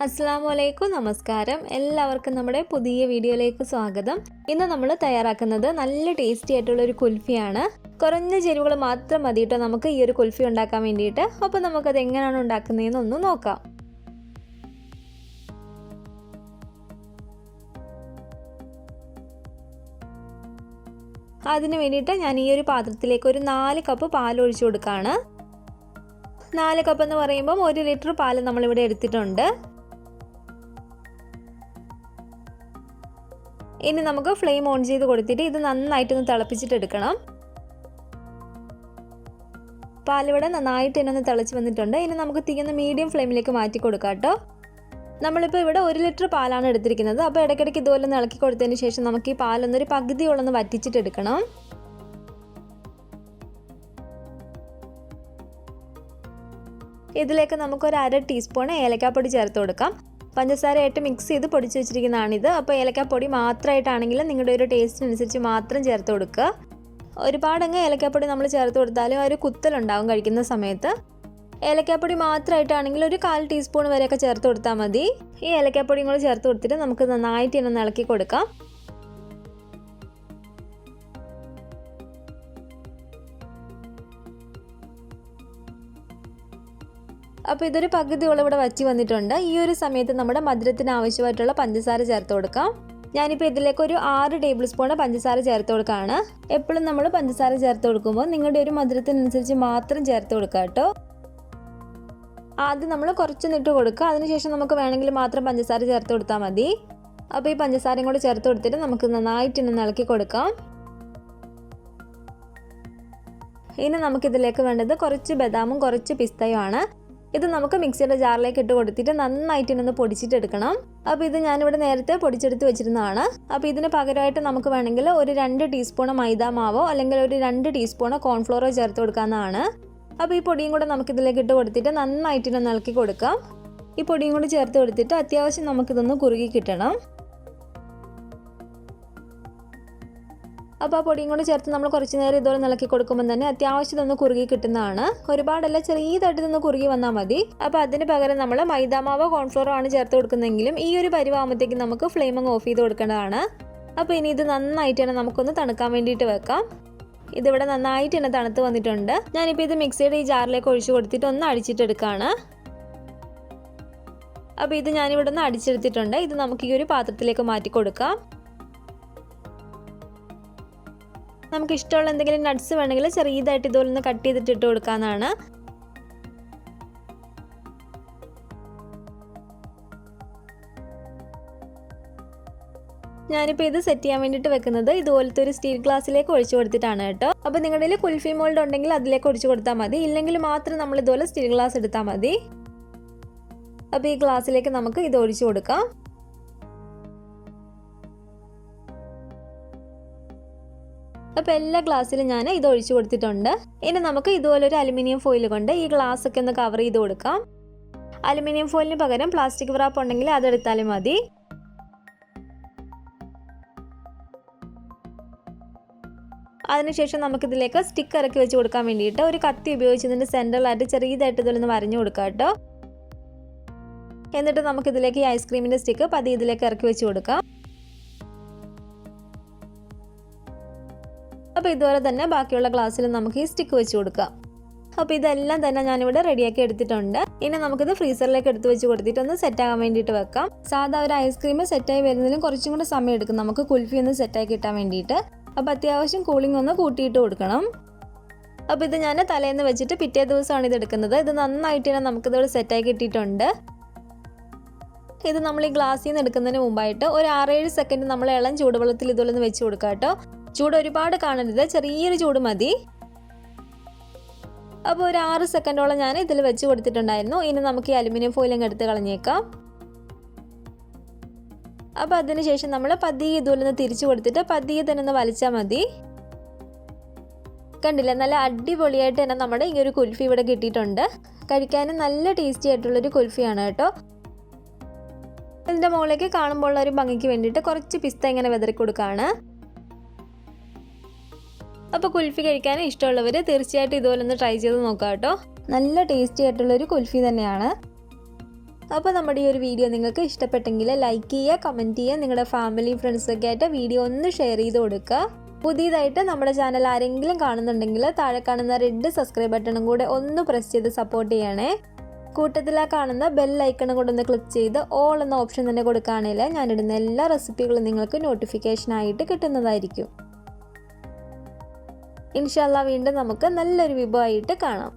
അസ്സലാമലൈക്കും നമസ്കാരം. എല്ലാവർക്കും നമ്മുടെ പുതിയ വീഡിയോയിലേക്ക് സ്വാഗതം. ഇന്ന് നമ്മൾ തയ്യാറാക്കുന്നത് നല്ല ടേസ്റ്റി ആയിട്ടുള്ള ഒരു കുൽഫിയാണ്. കുറഞ്ഞ ചേരുവകൾ മാത്രം മതി കേട്ടോ നമുക്ക് ഈ ഒരു കുൽഫി ഉണ്ടാക്കാൻ വേണ്ടിയിട്ട്. അപ്പോൾ നമുക്കത് എങ്ങനെയാണ് ഉണ്ടാക്കുന്നതെന്ന് ഒന്ന് നോക്കാം. അതിന് വേണ്ടിയിട്ട് ഞാൻ ഈ ഒരു പാത്രത്തിലേക്ക് ഒരു 4 കപ്പ് പാൽ ഒഴിച്ചു കൊടുക്കുകയാണ്. 4 കപ്പ് എന്ന് പറയുമ്പോൾ 1 ലിറ്റർ പാൽ നമ്മളിവിടെ എടുത്തിട്ടുണ്ട്. ഇനി നമുക്ക് ഫ്ലെയിം ഓൺ ചെയ്ത് കൊടുത്തിട്ട് ഇത് നന്നായിട്ടൊന്ന് തിളപ്പിച്ചിട്ടെടുക്കണം. പാലിവിടെ നന്നായിട്ട് തന്നെ തിളച്ച് വന്നിട്ടുണ്ട്. ഇനി നമുക്ക് തീയൊന്ന് മീഡിയം ഫ്ലെയിമിലേക്ക് മാറ്റി കൊടുക്കാം കേട്ടോ. നമ്മളിപ്പോൾ ഇവിടെ 1 ലിറ്റർ പാലാണ് എടുത്തിരിക്കുന്നത്. അപ്പോൾ ഇടയ്ക്കിടയ്ക്ക് ഇതുപോലെ ഒന്ന് ഇളക്കി കൊടുത്തതിന് ശേഷം നമുക്ക് ഈ പാലൊന്നൊരു പകുതിയോളൊന്ന് വറ്റിച്ചിട്ടെടുക്കണം. ഇതിലേക്ക് നമുക്കൊരു 1/2 ടീസ്പൂൺ ഏലക്കാപ്പൊടി ചേർത്ത് കൊടുക്കാം. പഞ്ചസാരയായിട്ട് മിക്സ് ചെയ്ത് പൊടിച്ച് വെച്ചിരിക്കുന്നതാണിത്. അപ്പോൾ ഏലക്കാപ്പൊടി മാത്രമായിട്ടാണെങ്കിലും നിങ്ങളുടെ ഒരു ടേസ്റ്റിനനുസരിച്ച് മാത്രം ചേർത്ത് കൊടുക്കുക. ഒരുപാടങ്ങ് ഏലക്കാപ്പൊടി നമ്മൾ ചേർത്ത് കൊടുത്താലും ഒരു കുത്തലുണ്ടാവും കഴിക്കുന്ന സമയത്ത്. ഏലക്കാപ്പൊടി മാത്രമായിട്ടാണെങ്കിൽ ഒരു 1/4 ടീസ്പൂൺ വരെയൊക്കെ ചേർത്ത് കൊടുത്താൽ മതി. ഈ ഏലക്കാപ്പൊടിയും കൂടെ ചേർത്ത് കൊടുത്തിട്ട് നമുക്ക് നന്നായിട്ട് തന്നെ ഇളക്കി കൊടുക്കാം. അപ്പോൾ ഇതൊരു പകുതിയോളം ഇവിടെ വറ്റി വന്നിട്ടുണ്ട്. ഈ ഒരു സമയത്ത് നമ്മുടെ മധുരത്തിന് ആവശ്യമായിട്ടുള്ള പഞ്ചസാര ചേർത്ത് കൊടുക്കാം. ഞാനിപ്പോൾ ഇതിലേക്ക് ഒരു 6 ടേബിൾ സ്പൂൺ പഞ്ചസാര ചേർത്ത് കൊടുക്കുകയാണ്. എപ്പോഴും നമ്മൾ പഞ്ചസാര ചേർത്ത് കൊടുക്കുമ്പോൾ നിങ്ങളുടെ ഒരു മധുരത്തിനനുസരിച്ച് മാത്രം ചേർത്ത് കൊടുക്കുക കേട്ടോ. ആദ്യം നമ്മൾ കുറച്ചൊന്നിട്ട് കൊടുക്കുക. അതിനുശേഷം നമുക്ക് വേണമെങ്കിൽ മാത്രം പഞ്ചസാര ചേർത്ത് കൊടുത്താൽ മതി. അപ്പോൾ ഈ പഞ്ചസാരയും കൂടി ചേർത്ത് കൊടുത്തിട്ട് നമുക്ക് നന്നായിട്ട് ഇളക്കി കൊടുക്കാം. ഇനി നമുക്കിതിലേക്ക് വേണ്ടത് കുറച്ച് ബദാമും കുറച്ച് പിസ്തയുമാണ്. ഇത് നമുക്ക് മിക്സിയുടെ ജാറിലേക്ക് ഇട്ട് കൊടുത്തിട്ട് നന്നായിട്ട് ഒന്ന് പൊടിച്ചിട്ടെടുക്കണം. അപ്പോൾ ഇത് ഞാനിവിടെ നേരത്തെ പൊടിച്ചെടുത്ത് വെച്ചിരുന്നതാണ്. അപ്പോൾ ഇതിന് പകരമായിട്ട് നമുക്ക് വേണമെങ്കിൽ ഒരു 2 ടീസ്പൂൺ മൈദ മാവോ അല്ലെങ്കിൽ ഒരു 2 ടീസ്പൂൺ കോൺഫ്ലോറോ ചേർത്ത് കൊടുക്കാവുന്നതാണ്. അപ്പോൾ ഈ പൊടിയും കൂടെ നമുക്കിതിലേക്ക് ഇട്ട് കൊടുത്തിട്ട് നന്നായിട്ട് ഒന്ന് ഇളക്കി കൊടുക്കാം. ഈ പൊടിയും കൂടി ചേർത്ത് കൊടുത്തിട്ട് അത്യാവശ്യം നമുക്കിതൊന്ന് കുറുകി കിട്ടണം. അപ്പോൾ ആ പൊടിയും കൂടി ചേർത്ത് നമ്മൾ കുറച്ച് നേരം ഇതുപോലെ ഇളക്കി കൊടുക്കുമ്പോൾ തന്നെ അത്യാവശ്യം ഇതൊന്ന് കുറുകി കിട്ടുന്നതാണ്. ഒരുപാടല്ല, ചെറിയതായിട്ട് ഇതൊന്ന് കുറുകി വന്നാൽ മതി. അപ്പോൾ അതിന് പകരം നമ്മൾ മൈദാമാവോ കോൺഫ്ലോറോ ആണ് ചേർത്ത് കൊടുക്കുന്നതെങ്കിലും ഈ ഒരു പരിവാകുമ്പോഴത്തേക്ക് നമുക്ക് ഫ്ലെയിം അങ്ങ് ഓഫ് ചെയ്ത് കൊടുക്കേണ്ടതാണ്. അപ്പോൾ ഇനി ഇത് നന്നായിട്ട് തന്നെ നമുക്കൊന്ന് തണുക്കാൻ വേണ്ടിയിട്ട് വെക്കാം. ഇതിവിടെ നന്നായിട്ട് തന്നെ തണുത്ത് വന്നിട്ടുണ്ട്. ഞാനിപ്പോൾ ഇത് മിക്സിയുടെ ഈ ജാറിലേക്ക് ഒഴിച്ചു കൊടുത്തിട്ട് ഒന്ന് അടിച്ചിട്ടെടുക്കുകയാണ്. അപ്പോൾ ഇത് ഞാനിവിടെ ഒന്ന് അടിച്ചെടുത്തിട്ടുണ്ട്. ഇത് നമുക്ക് ഈ ഒരു പാത്രത്തിലേക്ക് മാറ്റി കൊടുക്കാം. നമുക്ക് ഇഷ്ടമുള്ള എന്തെങ്കിലും നട്ട്സ് വേണമെങ്കിൽ ചെറിയതായിട്ട് ഇതുപോലെ ഒന്ന് കട്ട് ചെയ്തിട്ട് ഇട്ട് കൊടുക്കാവുന്നതാണ്. ഞാനിപ്പോൾ ഇത് സെറ്റ് ചെയ്യാൻ വേണ്ടിയിട്ട് വെക്കുന്നത് ഇതുപോലത്തെ ഒരു സ്റ്റീൽ ഗ്ലാസ്സിലേക്ക് ഒഴിച്ചു കൊടുത്തിട്ടാണ് കേട്ടോ. അപ്പോൾ നിങ്ങളുടെ കയ്യിൽ കുൽഫി മോൾഡ് ഉണ്ടെങ്കിൽ അതിലേക്ക് ഒഴിച്ചു കൊടുത്താൽ മതി. ഇല്ലെങ്കിൽ മാത്രം നമ്മൾ ഇതുപോലെ സ്റ്റീൽ ഗ്ലാസ് എടുത്താൽ മതി. അപ്പോൾ ഈ ഗ്ലാസ്സിലേക്ക് നമുക്ക് ഇത് ഒഴിച്ചു കൊടുക്കാം. അപ്പോൾ എല്ലാ ഗ്ലാസ്സിലും ഞാൻ ഇത് ഒഴിച്ചു കൊടുത്തിട്ടുണ്ട്. ഇനി നമുക്ക് ഇതുപോലെ ഒരു അലുമിനിയം ഫോയിൽ കൊണ്ട് ഈ ഗ്ലാസ് ഒക്കെ ഒന്ന് കവർ ചെയ്ത് കൊടുക്കാം. അലുമിനിയം ഫോയിലിന് പകരം പ്ലാസ്റ്റിക് റാപ്പ് ഉണ്ടെങ്കിൽ അതെടുത്താലും മതി. അതിനുശേഷം നമുക്കിതിലേക്ക് സ്റ്റിക്ക് ഇറക്കി വെച്ച് കൊടുക്കാൻ വേണ്ടിയിട്ട് ഒരു കത്തി ഉപയോഗിച്ച് ഇതിൻ്റെ സെൻറ്ററിലായിട്ട് ചെറിയതായിട്ട് ഇതിലൊന്ന് വരഞ്ഞു കൊടുക്കാം കേട്ടോ. എന്നിട്ട് നമുക്കിതിലേക്ക് ഈ ഐസ്ക്രീമിൻ്റെ സ്റ്റിക്ക് പതി ഇതിലേക്ക് ഇറക്കി വെച്ച് കൊടുക്കാം. അപ്പോൾ ഇതുപോലെ തന്നെ ബാക്കിയുള്ള ഗ്ലാസ്സിൽ നമുക്ക് ഈ സ്റ്റിക്ക് വെച്ച് കൊടുക്കാം. അപ്പോൾ ഇതെല്ലാം തന്നെ ഞാനിവിടെ റെഡിയാക്കി എടുത്തിട്ടുണ്ട്. ഇനി നമുക്കിത് ഫ്രീസറിലേക്ക് എടുത്ത് വെച്ച് കൊടുത്തിട്ട് ഒന്ന് സെറ്റാകാൻ വേണ്ടിയിട്ട് വെക്കാം. സാധാ ഒരു ഐസ്ക്രീം സെറ്റായി വരുന്നതിലും കുറച്ചും കൂടെ സമയം എടുക്കും നമുക്ക് കുൽഫി ഒന്ന് സെറ്റായി കിട്ടാൻ വേണ്ടിയിട്ട്. അപ്പോൾ അത്യാവശ്യം കൂളിംഗ് ഒന്ന് കൂട്ടിയിട്ട് കൊടുക്കണം. അപ്പോൾ ഇത് ഞാൻ തലേന്ന് വെച്ചിട്ട് പിറ്റേ ദിവസമാണ് ഇത് എടുക്കുന്നത്. ഇത് നന്നായിട്ട് തന്നെ നമുക്കിതോടെ സെറ്റായി കിട്ടിയിട്ടുണ്ട്. ഇത് നമ്മൾ ഈ ഗ്ലാസ്സിൽ നിന്ന് എടുക്കുന്നതിന് മുമ്പായിട്ട് ഒരു 6-7 സെക്കൻഡ് നമ്മൾ ഇളം ചൂടുവെള്ളത്തിൽ ഇതുപോലെ ഒന്ന് വെച്ച് കൊടുക്കാം കേട്ടോ. ചൂട് ഒരുപാട് കാണരുത്, ചെറിയൊരു ചൂട് മതി. അപ്പോൾ ഒരു 6 സെക്കൻഡോളം ഞാൻ ഇതിൽ വെച്ച് കൊടുത്തിട്ടുണ്ടായിരുന്നു. ഇനി നമുക്ക് ഈ അലുമിനിയം ഫോയിൽ അങ്ങ് എടുത്ത് കളഞ്ഞേക്കാം. അപ്പോൾ അതിനുശേഷം നമ്മൾ പതിയെ ഇതുപോലെ ഒന്ന് തിരിച്ചു കൊടുത്തിട്ട് പതിയെ തന്നെ ഒന്ന് വലിച്ചാൽ മതി. കണ്ടില്ല, നല്ല അടിപൊളിയായിട്ട് തന്നെ നമ്മുടെ ഈ ഒരു കുൽഫി ഇവിടെ കിട്ടിയിട്ടുണ്ട്. കഴിക്കാനും നല്ല ടേസ്റ്റി ആയിട്ടുള്ളൊരു കുൽഫിയാണ് കേട്ടോ. ഇതിൻ്റെ മുകളിലേക്ക് കാണുമ്പോൾ ഒരു ഭംഗിക്ക് വേണ്ടിയിട്ട് കുറച്ച് പിസ്ത ഇങ്ങനെ വിതറി കൊടുക്കുകയാണ്. അപ്പോൾ കുൽഫി കഴിക്കാൻ ഇഷ്ടമുള്ളവർ തീർച്ചയായിട്ടും ഇതുപോലെ ഒന്ന് ട്രൈ ചെയ്ത് നോക്കാം കേട്ടോ. നല്ല ടേസ്റ്റി ആയിട്ടുള്ളൊരു കുൽഫി തന്നെയാണ്. അപ്പോൾ നമ്മുടെ ഈ ഒരു വീഡിയോ നിങ്ങൾക്ക് ഇഷ്ടപ്പെട്ടെങ്കിൽ ലൈക്ക് ചെയ്യുക, കമൻറ്റ് ചെയ്യുക, നിങ്ങളുടെ ഫാമിലി ഫ്രണ്ട്സൊക്കെ ആയിട്ട് വീഡിയോ ഒന്ന് ഷെയർ ചെയ്ത് കൊടുക്കുക. പുതിയതായിട്ട് നമ്മുടെ ചാനൽ ആരെങ്കിലും കാണുന്നുണ്ടെങ്കിൽ താഴെ കാണുന്ന റെഡ് സബ്സ്ക്രൈബ് ബട്ടണും കൂടെ ഒന്ന് പ്രസ് ചെയ്ത് സപ്പോർട്ട് ചെയ്യണേ. കൂട്ടത്തിലാ കാണുന്ന ബെൽ ഐക്കണും കൂടെ ഒന്ന് ക്ലിക്ക് ചെയ്ത് ഓൾ എന്ന ഓപ്ഷൻ തന്നെ കൊടുക്കുകയാണെങ്കിൽ ഞാനിടുന്ന എല്ലാ റെസിപ്പികളും നിങ്ങൾക്ക് നോട്ടിഫിക്കേഷനായിട്ട് കിട്ടുന്നതായിരിക്കും. ഇൻഷാ അല്ലാഹ് വീണ്ടും നമുക്ക് നല്ലൊരു വിഭവമായിട്ട് കാണാം.